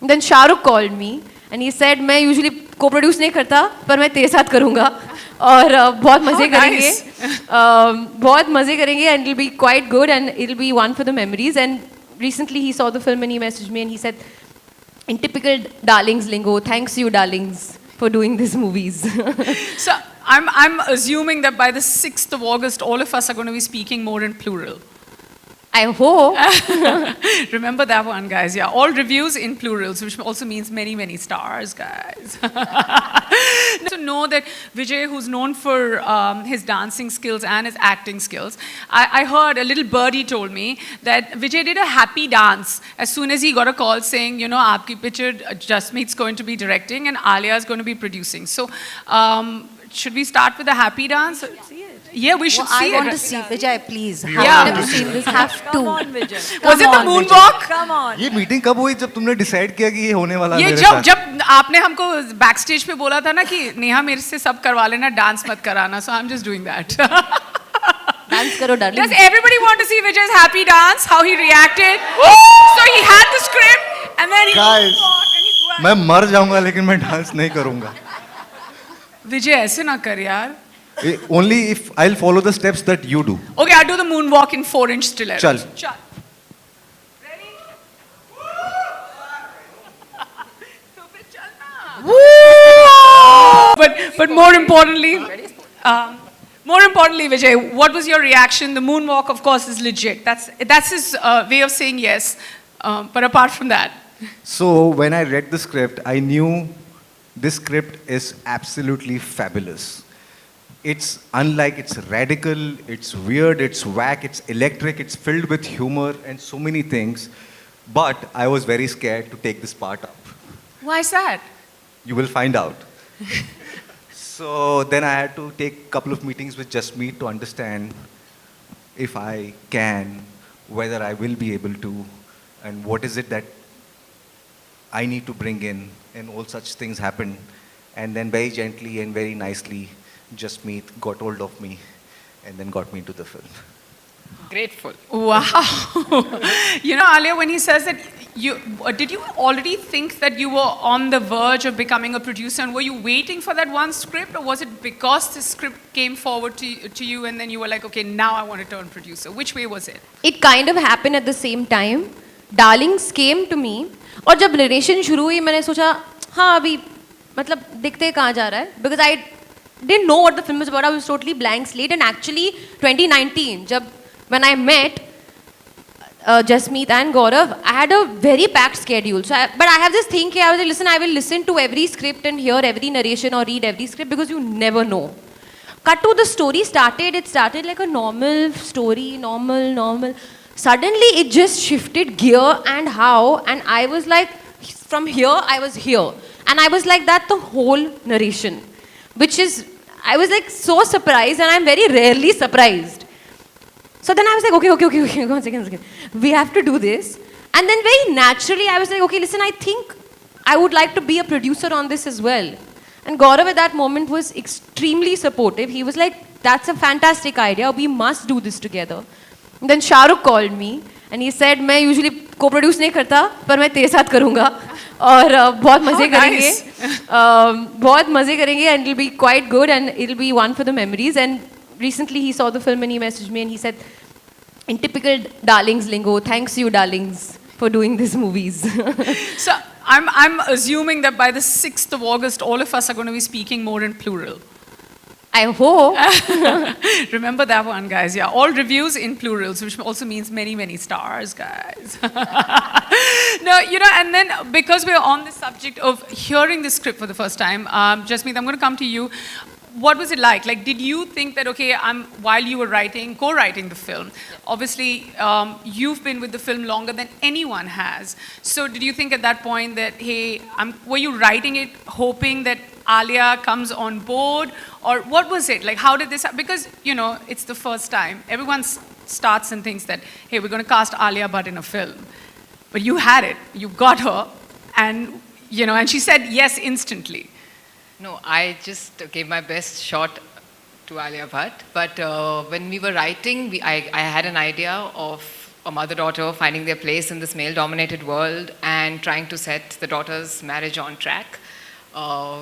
Then Shah Rukh called me and he said, मैं usually co-produce नहीं करता, पर मैं तेरे साथ करूँगा और बहुत मज़े करेंगे, बहुत मज़े करेंगे and it'll be quite good and it'll be one for the memories. And recently he saw the film and he messaged me and he said, in typical darlings lingo, thanks you darlings for doing these movies. So I'm assuming that by the 6th of August, all of us are going to be speaking more in plural. I hope. Remember that one, guys. Yeah, all reviews in plurals, which also means many, many stars, guys. To know that Vijay, who's known for his dancing skills and his acting skills, I heard a little birdie told me that Vijay did a happy dance as soon as he got a call saying, you know, aapki picture, Jasmeet's going to be directing and Alia is going to be producing. So, should we start with a happy dance? Yeah, we should see it. I want to see Vijay, please. Yeah. I've never seen this. Have to. Come on, Vijay. Was it the moonwalk? Come on. ये meeting कब हुई जब तुमने decide किया कि ये होने वाला है ये मेरे जब साथ? जब आपने हमको बैकस्टेज पे बोला था ना कि नेहा मेरे से सब करवा लेना, डांस मत कराना. So I'm just doing that. Dance karo, darling. Does everybody want to see Vijay's happy dance? How he reacted? So he had the script and then he Guys, मैं मर जाऊंगा लेकिन मैं डांस नहीं करूंगा. विजय ऐसे ना कर यार. Only if I'll follow the steps that you do. Okay, I'll do the moonwalk in 4-inch stilettos. चल. Ready? But more importantly, Vijay, what was your reaction? The moonwalk, of course, is legit. That's his way of saying yes. But apart from that, So when I read the script, I knew this script is absolutely fabulous. It's unlike, it's radical, it's weird, it's whack, it's electric, it's filled with humor and so many things. But I was very scared to take this part up. why is that? You will find out. So then I had to take a couple of meetings with Jasmeet to understand if I can, whether I will be able to, and what is it that I need to bring in, and all such things happened. And then very gently and very nicely, Jasmeet got hold of me and then got me into the film. Grateful. Wow. You know, Alia, when he says that, did you already think that you were on the verge of becoming a producer, and were you waiting for that one script, or was it because the script came forward to you and then you were like, okay, now I want to turn producer? Which way was it? It kind of happened at the same time. Darlings came to me और जब narration शुरू हुई मैंने सोचा हाँ अभी मतलब देखते कहाँ जा रहा है, because I didn't know what the film was about. I was totally blank slate. And actually 2019 when I met Jasmeet and Gaurav, I had a very packed schedule. But I have this thing I was like, listen, I will listen to every script and hear every narration or read every script because you never know. Cut to the story started. It started like a normal story, normal. Suddenly it just shifted gear and how, and I was like, from here I was here, and I was like that the whole narration, which is, I was like so surprised, and I'm very rarely surprised. So then I was like, okay, one second, we have to do this. And then very naturally I was like, okay, listen, I think I would like to be a producer on this as well. And Gaurav at that moment was extremely supportive. He was like, that's a fantastic idea, we must do this together. And then Shah Rukh called me and he said, मैं usually co-produce नहीं करता, पर मैं तेरे साथ करूँगा और बहुत मज़े करेंगे, बहुत मज़े करेंगे and it'll be quite good and it'll be one for the memories. And recently he saw the film and he messaged me and he said, in typical darlings lingo, thanks you darlings for doing these movies. So I'm assuming that by the 6th of August, all of us are going to be speaking more in plural. I hope. Remember that one, guys. Yeah, all reviews in plurals, which also means many, many stars, guys. No, you know, and then because we're on the subject of hearing the script for the first time, Jasmeet, I'm going to come to you. What was it like? Like, did you think that, okay, while you were co-writing the film, obviously you've been with the film longer than anyone has. So did you think at that point that, hey, were you writing it hoping that Alia comes on board? Or what was it? Like, how did this happen? Because, you know, it's the first time. Everyone starts and thinks that, hey, we're going to cast Alia Bhatt in a film. But you had it. You got her. And, you know, and she said yes instantly. No, I just gave my best shot to Alia Bhatt. But when we were writing, I had an idea of a mother-daughter finding their place in this male-dominated world and trying to set the daughter's marriage on track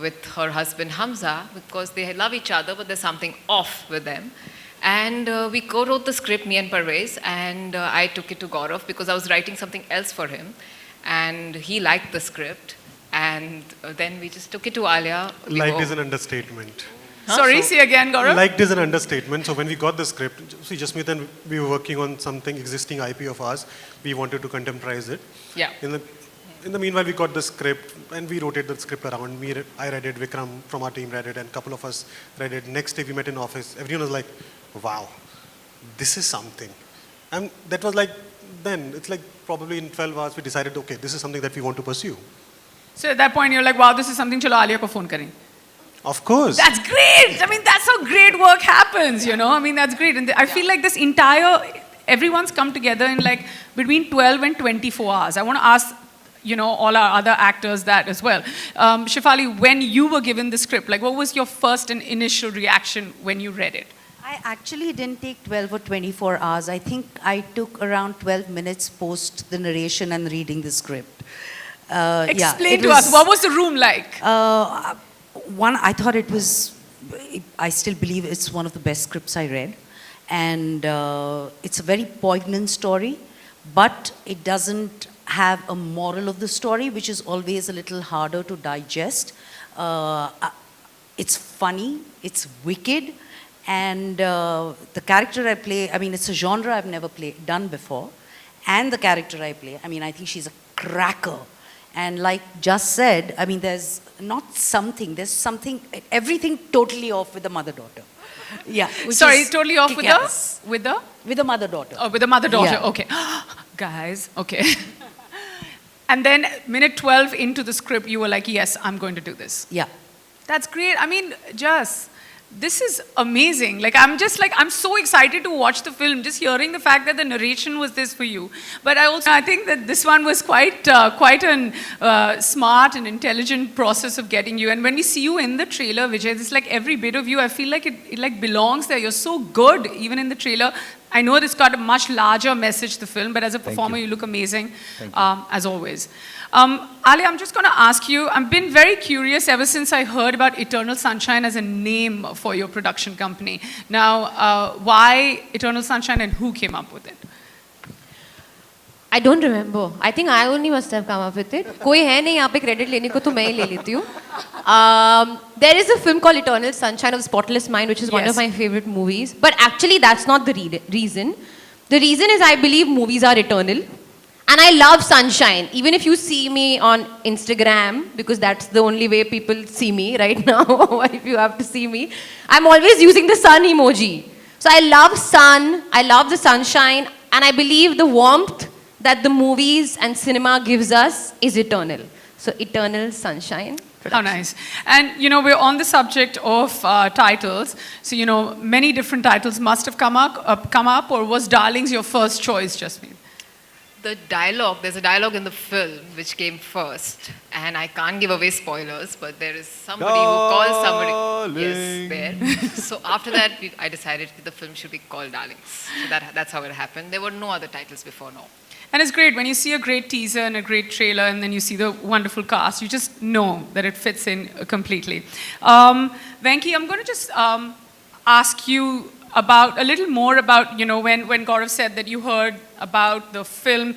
with her husband Hamza, because they love each other, but there's something off with them. And we co-wrote the script, me and Parvez, and I took it to Gaurav because I was writing something else for him. And he liked the script. And then we just took it to Alia. Liked is an understatement. Sorry, say again, Gaurav. Liked is an understatement. So when we got the script, see, Jasmeet and we were working on something existing IP of ours. We wanted to contemporize it. Yeah. In the meanwhile, we got the script and we rotated the script around. I read it, Vikram from our team read it, and a couple of us read it. Next day we met in office. Everyone was like, wow, this is something. And that was like, then, it's like probably in 12 hours we decided, okay, this is something that we want to pursue. So at that point, you're like, wow, this is something, chalo Alia ko phone karein. Of course. That's great. I mean, that's how great work happens, you know. I mean, that's great. And I feel like this everyone's come together in like between 12 and 24 hours. I want to ask, you know, all our other actors that as well. Shefali, when you were given the script, like what was your first and initial reaction when you read it? I actually didn't take 12 or 24 hours. I think I took around 12 minutes post the narration and reading the script. Explain to us, what was the room like? One, I thought it was, I still believe it's one of the best scripts I read. And it's a very poignant story, but it doesn't have a moral of the story, which is always a little harder to digest. It's funny, it's wicked, and the character I play, I mean, it's a genre I've never done before. And the character I play, I mean, I think she's a cracker. And like just said, I mean, there's something, everything totally off with the mother-daughter. Yeah. Sorry, totally off with the? With the mother-daughter. Oh, with the mother-daughter, Yeah. okay. Guys, okay. And then minute 12 into the script, you were like, yes, I'm going to do this. Yeah. That's great. I mean, this is amazing. Like, I'm so excited to watch the film, just hearing the fact that the narration was this for you. But I think that this one was quite an smart and intelligent process of getting you. And when we see you in the trailer, Vijay, it's like every bit of you, I feel like it like belongs there. You're so good, even in the trailer. I know it's got a much larger message, the film, but as a performer, you look amazing, as always. Ali, I'm just going to ask you, I've been very curious ever since I heard about Eternal Sunshine as a name for your production company. Now, why Eternal Sunshine and who came up with it? I don't remember. I think I only must have come up with it. कोई है नहीं यहाँ पे credit लेने को तो मैं ही ले लेती हूँ. There is a film called Eternal Sunshine of the Spotless Mind, which is one of my favorite movies. But actually, that's not the reason. The reason is I believe movies are eternal. And I love sunshine. Even if you see me on Instagram, because that's the only way people see me right now, if you have to see me, I'm always using the sun emoji. So I love sun, I love the sunshine, and I believe the warmth that the movies and cinema gives us is eternal. So Eternal Sunshine. How nice. And, you know, we're on the subject of titles. So, you know, many different titles must have come up, or was Darlings your first choice, Jasmeet? The dialogue, there's a dialogue in the film which came first, and I can't give away spoilers, but there is somebody who calls somebody. Yes, there. So after that, I decided the film should be called Darlings. So that's how it happened. There were no other titles before, no. And it's great when you see a great teaser and a great trailer, and then you see the wonderful cast. You just know that it fits in completely. Venki, I'm going to just ask you about a little more about, you know, when Gaurav said that you heard about the film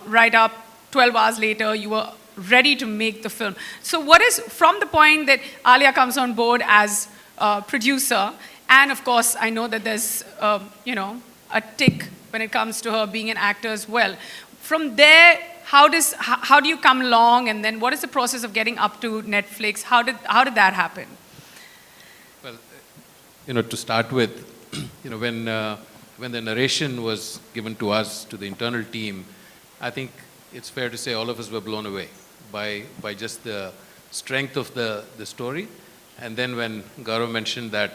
right up 12 hours later, you were ready to make the film. So what is, from the point that Alia comes on board as producer, and of course I know that there's, you know, a tick when it comes to her being an actor as well. From there, how do you come along, and then what is the process of getting up to Netflix? How did that happen? Well, you know, to start with, you know, when the narration was given to us, to the internal team, I think it's fair to say all of us were blown away by just the strength of the story. And then when Gaurav mentioned that,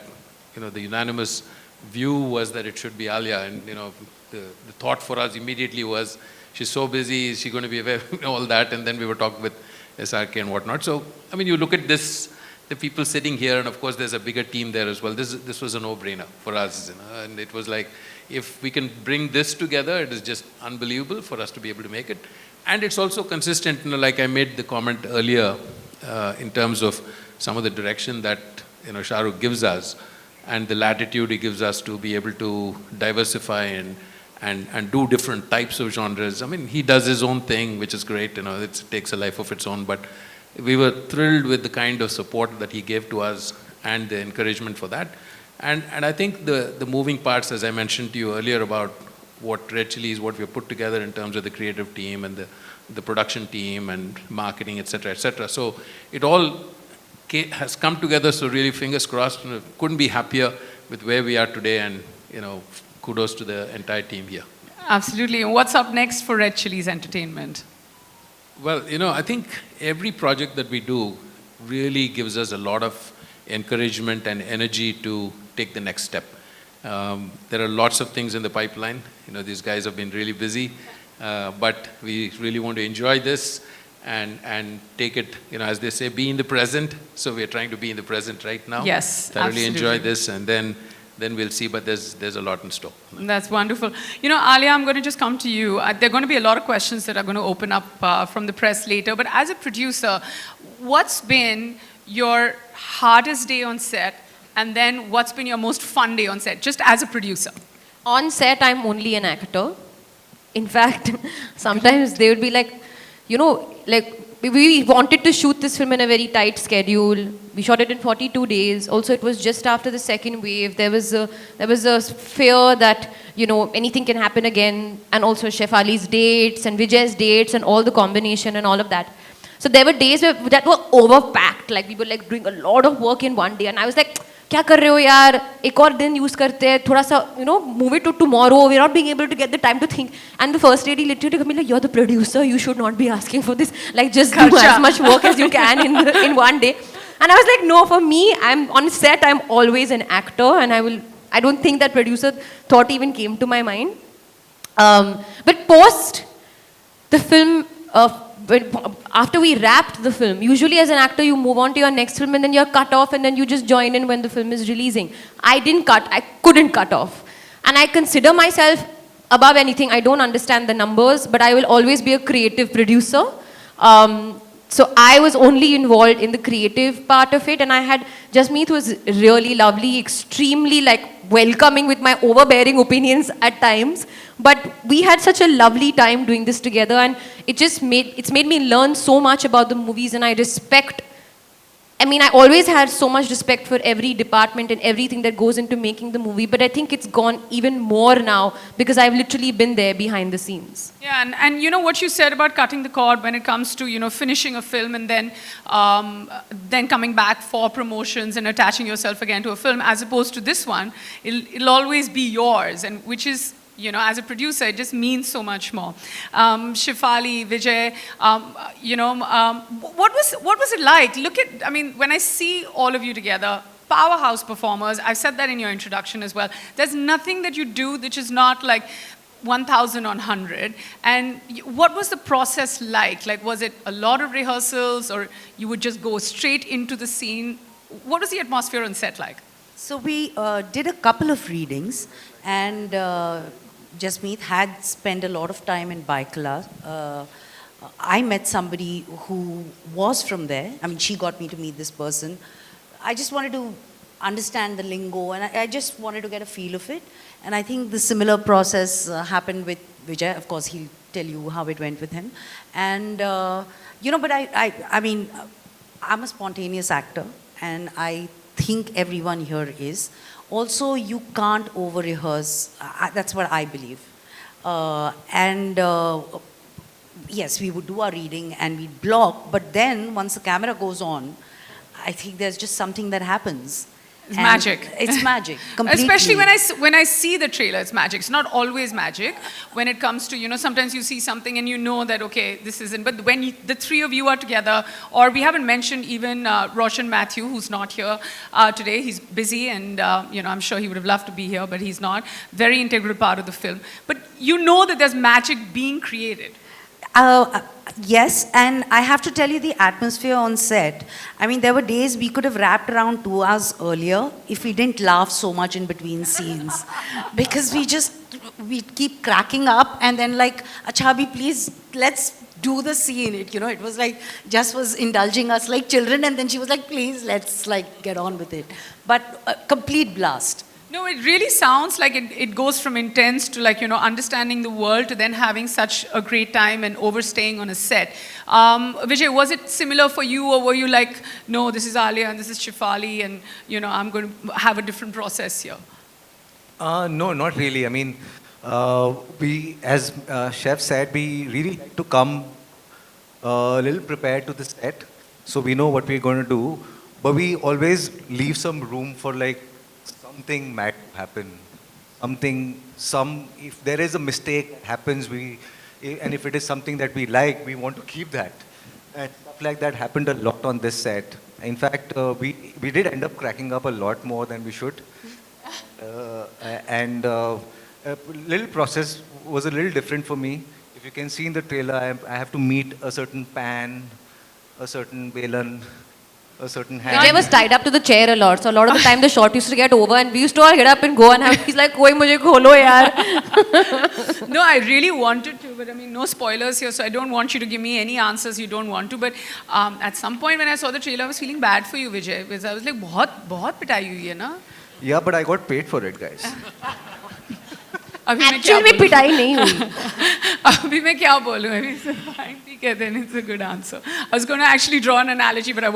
you know, the unanimous view was that it should be Alia, and, you know, the thought for us immediately was, she's so busy, is she going to be aware, all that, and then we were talking with SRK and whatnot. So, I mean, you look at this the people sitting here, and of course there's a bigger team there as well. This was a no-brainer for us, and it was like, if we can bring this together, it is just unbelievable for us to be able to make it. And it's also consistent, like I made the comment earlier, in terms of some of the direction that Shah Rukh gives us, and the latitude he gives us to be able to diversify and do different types of genres. I mean, he does his own thing, which is great, it takes a life of its own, but we were thrilled with the kind of support that he gave to us and the encouragement for that. And I think the moving parts, as I mentioned to you earlier about what Red Chilli is, what we have put together in terms of the creative team and the production team and marketing, etc., etc. So it all has come together, so really fingers crossed. Couldn't be happier with where we are today, and kudos to the entire team here. Absolutely. And what's up next for Red Chilli's entertainment? Well, I think every project that we do really gives us a lot of encouragement and energy to take the next step. There are lots of things in the pipeline. These guys have been really busy, but we really want to enjoy this and take it, as they say, be in the present. So we're trying to be in the present right now. Yes, thoroughly absolutely. enjoy this, and then we'll see, but there's a lot in store. That's wonderful. Alia, I'm going to just come to you. There are going to be a lot of questions that are going to open up from the press later, but as a producer, what's been your hardest day on set, and then what's been your most fun day on set, just as a producer? On set, I'm only an actor. In fact, sometimes they would be like, we wanted to shoot this film in a very tight schedule. We shot it in 42 days. Also, it was just after the second wave. There was a fear that, anything can happen again. And also Shefali's dates and Vijay's dates and all the combination and all of that. So there were days that were overpacked. Like, we were like doing a lot of work in one day. And I was like, क्या कर रहे हो यार, एक और दिन use करते हैं, थोड़ा सा, move it to tomorrow. We're not being able to get the time to think. And the first lady literally told me, like, you're the producer, you should not be asking for this. Like, just do as much work as you can in one day. And I was like, no, for me, I'm on set, I'm always an actor, and I don't think that producer thought even came to my mind. But post the film, after we wrapped the film, usually as an actor you move on to your next film and then you're cut off and then you just join in when the film is releasing. I couldn't cut off. And I consider myself above anything. I don't understand the numbers, but I will always be a creative producer. So I was only involved in the creative part of it, and Jasmeet was really lovely, extremely welcoming with my overbearing opinions at times. But we had such a lovely time doing this together, and it's made me learn so much about the movies, and I always had so much respect for every department and everything that goes into making the movie, but I think it's gone even more now because I've literally been there behind the scenes. Yeah, and what you said about cutting the cord when it comes to, finishing a film and then coming back for promotions and attaching yourself again to a film, as opposed to this one, it'll always be yours, and which is, as a producer, it just means so much more. Shefali, Vijay, what was it like? When I see all of you together, powerhouse performers, I've said that in your introduction as well. There's nothing that you do which is not like 1,000 on 100. And what was the process like? Was it a lot of rehearsals, or you would just go straight into the scene? What was the atmosphere on set like? So we did a couple of readings, and Jasmeet had spent a lot of time in Baikala. I met somebody who was from there. She got me to meet this person. I just wanted to understand the lingo, and I just wanted to get a feel of it. And I think the similar process happened with Vijay. Of course, he'll tell you how it went with him. And, but I'm a spontaneous actor, and I think everyone here is. Also, you can't over-rehearse. That's what I believe. Yes, we would do our reading and we'd block, but then once the camera goes on, I think there's just something that happens. It's magic. It's magic, completely. Especially when I see the trailer, it's magic. It's not always magic when it comes to, sometimes you see something and you know that, okay, this isn't. But when the three of you are together, or we haven't mentioned even Roshan Matthew, who's not here today. He's busy, and I'm sure he would have loved to be here, but he's not. Very integral part of the film. But you know that there's magic being created. Yes, and I have to tell you the atmosphere on set. I mean, there were days we could have wrapped around 2 hours earlier if we didn't laugh so much in between scenes. Because we keep cracking up and then like, Achabhi, please, let's do the scene. It was like, Just was indulging us like children and then she was like, please, let's like get on with it. But a complete blast. No, it really sounds like it goes from intense to like, understanding the world to then having such a great time and overstaying on a set. Vijay, was it similar for you or were you like, no, this is Alia and this is Shefali and, I'm going to have a different process here? No, not really. I mean, we, as Chef said, we really like to come a little prepared to the set. So we know what we're going to do. But we always leave some room for like, something might happen. If there is a mistake that happens, and if it is something that we like, we want to keep that. And stuff like that happened a lot on this set. In fact, we did end up cracking up a lot more than we should. And little process was a little different for me. If you can see in the trailer, I have to meet a certain pan, a certain balan, a certain hand. Vijay was tied up to the chair a lot, so a lot of the time the shot used to get over and we used to all get up and go and he's like, koi mujhe kholo yaar. No, I really wanted to, but I mean, no spoilers here, so I don't want you to give me any answers you don't want to. But at some point when I saw the trailer, I was feeling bad for you, Vijay, because I was like, बहुत पिटाई हुई है ना? Yeah, but I got paid for it, guys. Actually में पिटाई नहीं हुई. अभी मैं क्या बोलूँ? I mean, fine, ठीक है, then it's a good answer. I was going to actually draw an analogy, but I won't.